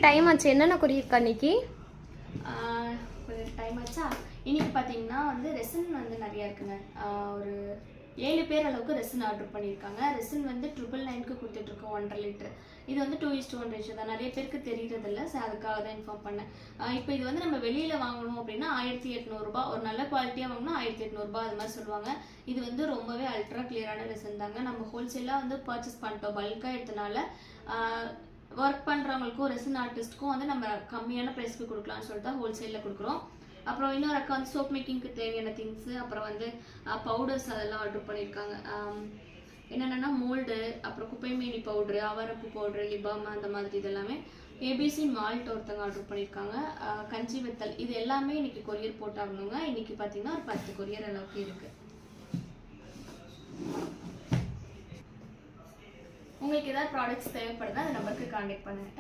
Time ஆச்சு, என்னென்ன courier அன்னைக்கு? கொஞ்சம் டைம் ஆச்சா. இன்னைக்கு பார்த்தீங்கன்னா வந்து ரெசின் வந்து நிறையா இருக்குங்க. ஒரு 7 பேர் அளவுக்கு ரெசின் ஆர்டர் பண்ணியிருக்காங்க. ரெசின் வந்து 999க்கு கொடுத்துட்ருக்கோம் 1.5 லிட்டர். இது வந்து 2:1 ரேஷியோ தான். நிறைய பேருக்கு தெரியறதில்ல. ஸோ அதுக்காக தான் இன்ஃபார்ம் பண்ணேன். இப்போ இது வந்து நம்ம வெளியில் வாங்கணும் அப்படின்னா 1800 ஒரு நல்ல குவாலிட்டியாக வாங்கினா 1800 அது மாதிரி சொல்லுவாங்க. இது வந்து ரொம்பவே அல்ட்ரா கிளியரான ரெசின் தாங்க. நம்ம ஹோல்சேலாக வந்து பர்ச்சேஸ் பண்ணிட்டோம், பல்காக எடுத்தனால ஒர்க் பண்ணுறவங்களுக்கும் ரெசின் ஆர்டிஸ்ட்டுக்கும் வந்து நம்ம கம்மியான ப்ரைஸ்க்கு கொடுக்கலாம்னு சொல்லிட்டு தான் ஹோல்சேலில் கொடுக்குறோம். அப்புறம் இன்னொரு அக்கா வந்து சோப் மேக்கிங்க்கு தேவையான திங்ஸு, அப்புறம் வந்து பவுடர்ஸ் அதெல்லாம் ஆர்டர் பண்ணியிருக்காங்க. என்னென்னா மோல்டு, அப்புறம் குப்பைமேனி பவுட்ரு, அவரப்பு பவுட்ரு, லிபாம் அந்த மாதிரி இதெல்லாமே. ஏபிசி மால்ட் ஒருத்தவங்க ஆர்டர் பண்ணியிருக்காங்க. கஞ்சி வெத்தல், இது எல்லாமே இன்னைக்கு கொரியர் போட்டாகணுங்க. இன்னைக்கு பார்த்தீங்கன்னா ஒரு 10 கொரியர் அளவுக்கு இருக்குது. உங்களுக்கு ஏதாவது ப்ராடக்ட்ஸ் தேவைப்படுதா அந்த நம்பருக்கு கான்டாக்ட் பண்ணுங்கள்.